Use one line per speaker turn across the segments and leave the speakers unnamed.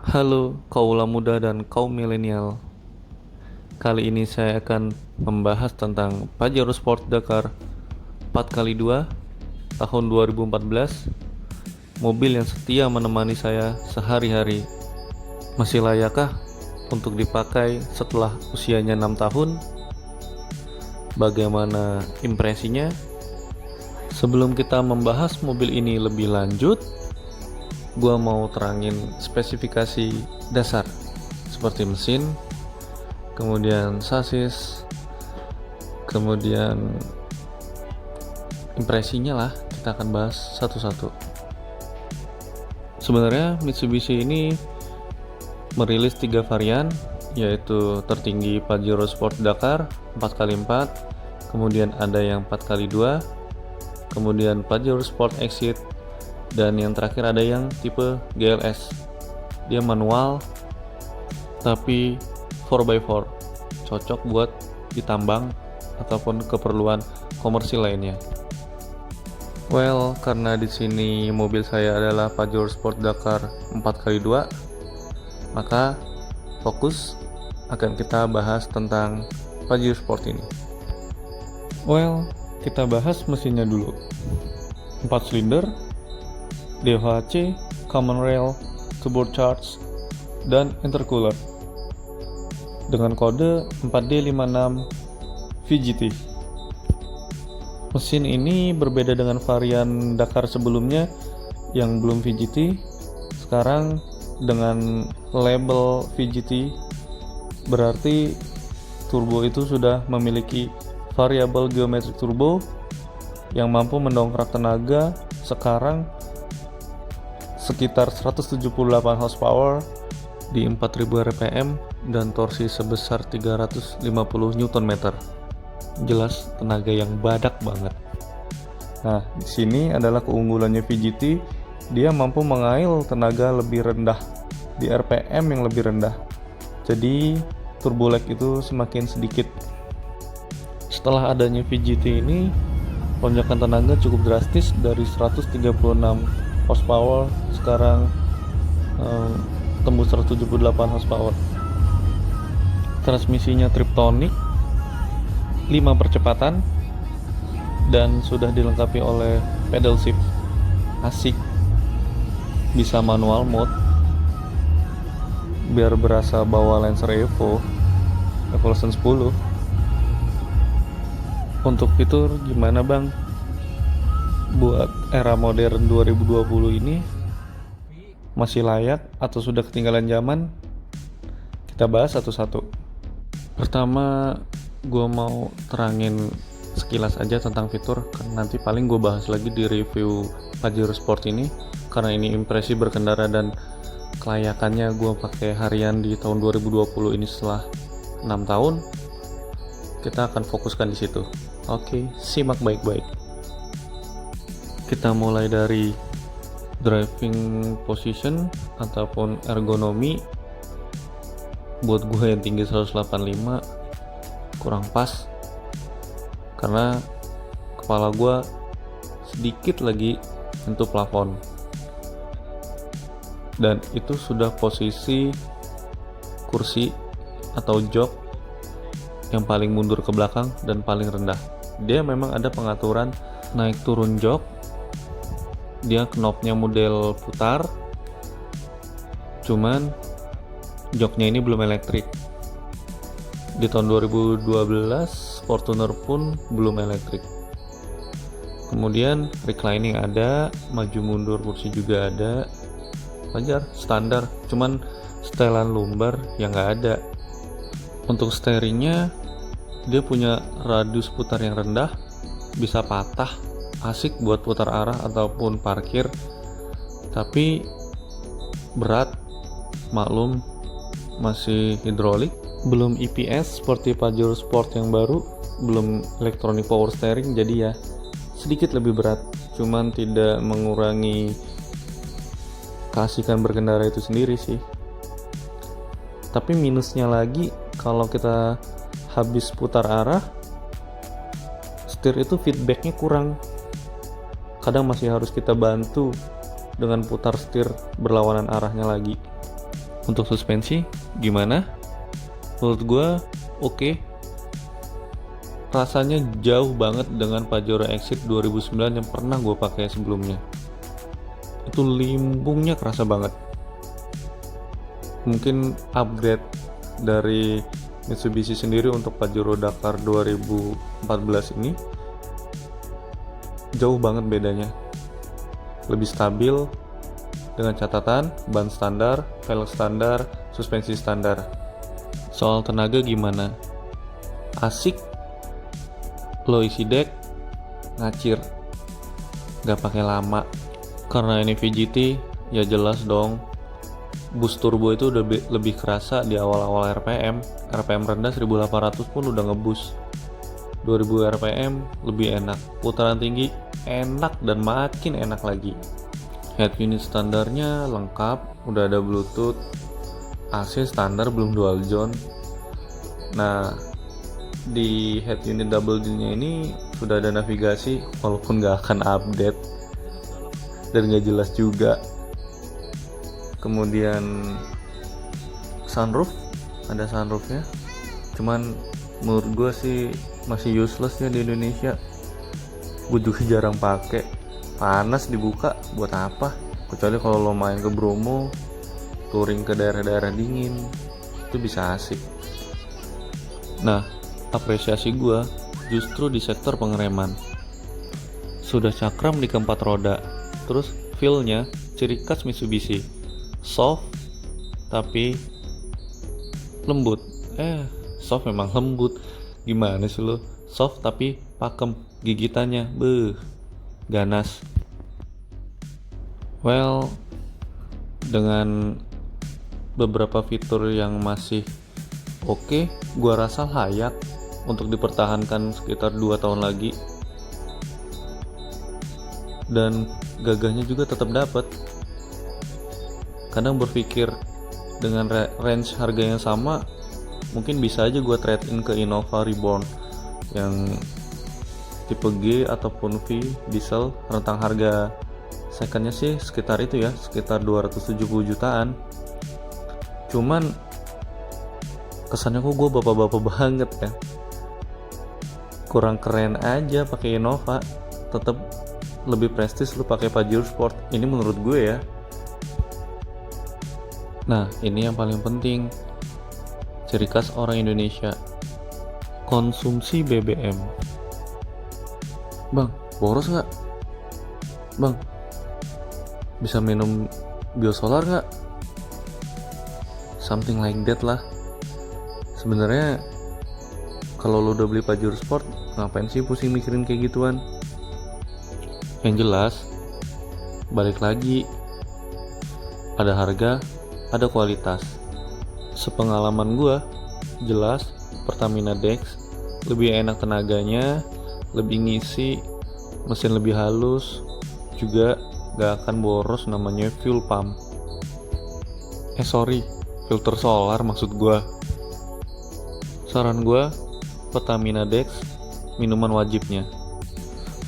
Halo kaula muda dan kaum milenial. Kali ini saya akan membahas tentang Pajero Sport Dakar 4x2 tahun 2014. Mobil yang setia menemani saya sehari-hari. Masih layakkah untuk dipakai setelah usianya 6 tahun? Bagaimana impresinya? Sebelum kita membahas mobil ini lebih lanjut, gua mau terangin spesifikasi dasar seperti mesin, kemudian sasis, kemudian impresinya lah, kita akan bahas satu-satu. Sebenarnya Mitsubishi ini merilis 3 varian, yaitu tertinggi Pajero Sport Dakar 4x4, kemudian ada yang 4x2, kemudian Pajero Sport Exit, dan yang terakhir ada yang tipe GLS. Dia manual tapi 4x4, cocok buat ditambang ataupun keperluan komersil lainnya. Well, karena di sini mobil saya adalah Pajero Sport Dakar 4x2, maka fokus akan kita bahas tentang Pajero Sport ini. Well, kita bahas mesinnya dulu. 4 silinder, DHC, common rail, turbocharged, dan intercooler dengan kode 4D56 VGT. Mesin ini berbeda dengan varian Dakar sebelumnya yang belum VGT. Sekarang dengan label VGT berarti turbo itu sudah memiliki variable geometric turbo yang mampu mendongkrak tenaga sekarang sekitar 178 horsepower di 4000 rpm dan torsi sebesar 350 Nm. Jelas tenaga yang badak banget. Nah, di sini adalah keunggulannya VGT, dia mampu mengail tenaga lebih rendah di rpm yang lebih rendah. Jadi turbo lag itu semakin sedikit. Setelah adanya VGT ini, lonjakan tenaga cukup drastis dari 136 horsepower sekarang tembus 178 horsepower. Transmisinya Triptonic 5 percepatan dan sudah dilengkapi oleh pedal shift. Asik, bisa manual mode biar berasa bawa Lancer Evolution 10. Untuk fitur gimana bang? Buat era modern 2020 ini masih layak atau sudah ketinggalan zaman? Kita bahas satu-satu. Pertama, gue mau terangin sekilas aja tentang fitur, karena nanti paling gue bahas lagi di review Pajero Sport ini, karena ini impresi berkendara dan kelayakannya gue pakai harian di tahun 2020 ini setelah 6 tahun. Kita akan fokuskan di situ. Oke, simak baik-baik. Kita mulai dari driving position ataupun ergonomi. Buat gue yang tinggi 185 kurang pas, karena kepala gue sedikit lagi menyentuh plafon, dan itu sudah posisi kursi atau jok yang paling mundur ke belakang dan paling rendah. Dia memang ada pengaturan naik turun jok. Dia knobnya model putar, cuman joknya ini belum elektrik. Di tahun 2012 Fortuner pun belum elektrik. Kemudian reclining ada, maju mundur kursi juga ada, wajar standar, cuman setelan lumbar yang nggak ada. Untuk steeringnya, dia punya radius putar yang rendah, bisa patah, asik buat putar arah ataupun parkir, tapi berat, maklum masih hidrolik, belum EPS seperti Pajero Sport yang baru, belum electronic power steering, jadi ya sedikit lebih berat, cuman tidak mengurangi keasikan berkendara itu sendiri sih. Tapi minusnya lagi, kalau kita habis putar arah, setir itu feedbacknya kurang. Kadang masih harus kita bantu dengan putar setir berlawanan arahnya lagi. Untuk suspensi gimana? Menurut gue oke. Rasanya jauh banget dengan Pajero Exit 2009 yang pernah gue pakai sebelumnya. Itu limbungnya kerasa banget. Mungkin upgrade dari Mitsubishi sendiri untuk Pajero Dakar 2014 ini jauh banget bedanya. Lebih stabil dengan catatan ban standar, velg standar, suspensi standar. Soal tenaga gimana? Asik, low isi deck, ngacir, gak pakai lama. Karena ini VGT, ya jelas dong boost turbo itu udah lebih kerasa di awal-awal RPM rendah 1800 pun udah ngeboost. 2000 RPM lebih enak, putaran tinggi enak dan makin enak lagi. Head unit standarnya lengkap, udah ada Bluetooth, AC standar belum dual zone. Nah, di head unit double zone-nya ini sudah ada navigasi walaupun gak akan update dan gak jelas juga. Kemudian sunroof, ada sunroofnya, cuman menurut gue sih masih useless ya di Indonesia. Gue juga jarang pakai, panas dibuka buat apa, kecuali kalau lo main ke Bromo, touring ke daerah-daerah dingin, itu bisa asik. Nah, apresiasi gue justru di sektor pengereman. Sudah cakram di keempat roda, terus feel-nya ciri khas Mitsubishi, soft tapi lembut. Soft memang lembut, gimana sih lo? Soft tapi pakem, gigitannya ganas. Well, dengan beberapa fitur yang masih oke, gua rasa layak untuk dipertahankan sekitar 2 tahun lagi. Dan gagahnya juga tetap dapat. Kadang berpikir dengan range harga yang sama, mungkin bisa aja gue trade in ke Innova Reborn yang tipe G ataupun V diesel. Rentang harga secondnya sih sekitar itu ya, sekitar 270 jutaan. Cuman kesannya kok gue bapak-bapak banget ya, kurang keren aja pakai Innova. Tetap lebih prestis lu pakai Pajero Sport, ini menurut gue ya. Nah, ini yang paling penting, ciri khas orang Indonesia, konsumsi BBM. Bang, boros nggak? Bang, bisa minum biosolar nggak? Something like that lah. Sebenarnya kalau lo udah beli Pajero Sport, ngapain sih pusing mikirin kayak gituan? Yang jelas, balik lagi, ada harga, ada kualitas. Sepengalaman gue, jelas Pertamina Dex lebih enak tenaganya, lebih ngisi, mesin lebih halus, juga gak akan boros namanya fuel pump. Filter solar maksud gue. Saran gue, Pertamina Dex minuman wajibnya.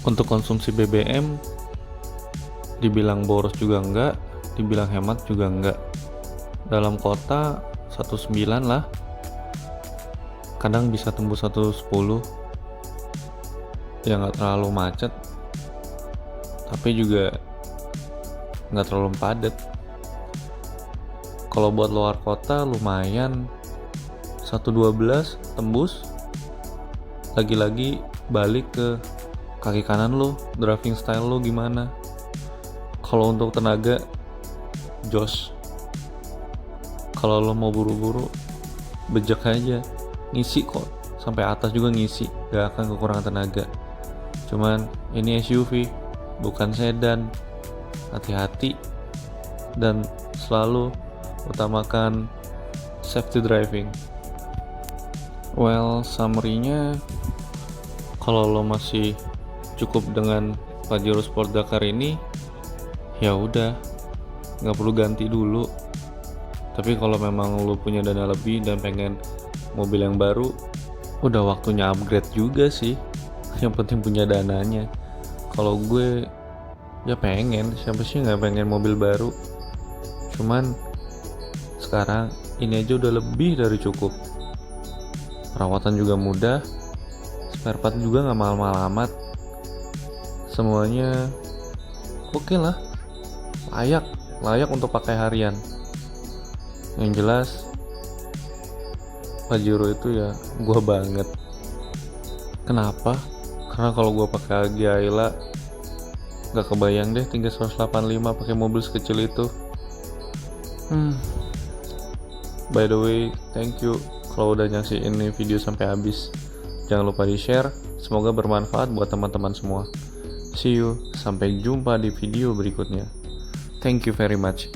Untuk konsumsi BBM, dibilang boros juga enggak, dibilang hemat juga enggak. Dalam kota 19 lah, kadang bisa tembus 110 ya, nggak terlalu macet tapi juga nggak terlalu padat. Kalau buat luar kota lumayan 112 tembus, lagi-lagi balik ke kaki kanan lo, driving style lo gimana. Kalau untuk tenaga jos, kalau lo mau buru-buru bejek aja, ngisi kok sampai atas juga ngisi, gak akan kekurangan tenaga. Cuman ini SUV bukan sedan, hati-hati dan selalu utamakan safety driving. Well, summary-nya, kalau lo masih cukup dengan Pajero Sport Dakar ini, ya udah, nggak perlu ganti dulu. Tapi kalau memang lo punya dana lebih dan pengen mobil yang baru, udah waktunya upgrade juga sih. Yang penting punya dananya. Kalau gue ya pengen, siapa sih nggak pengen mobil baru. Cuman sekarang ini aja udah lebih dari cukup. Perawatan juga mudah, spare part juga nggak mahal-mahal amat. Semuanya oke lah, layak untuk pakai harian. Yang jelas Pajero itu ya gua banget. Kenapa? Karena kalau gua pakai Agi Ayla nggak kebayang deh tinggal 185 pakai mobil sekecil itu. By the way, thank you kalau udah nyaksiin ini video sampai habis. Jangan lupa di share, semoga bermanfaat buat teman-teman semua. See you, sampai jumpa di video berikutnya. Thank you very much.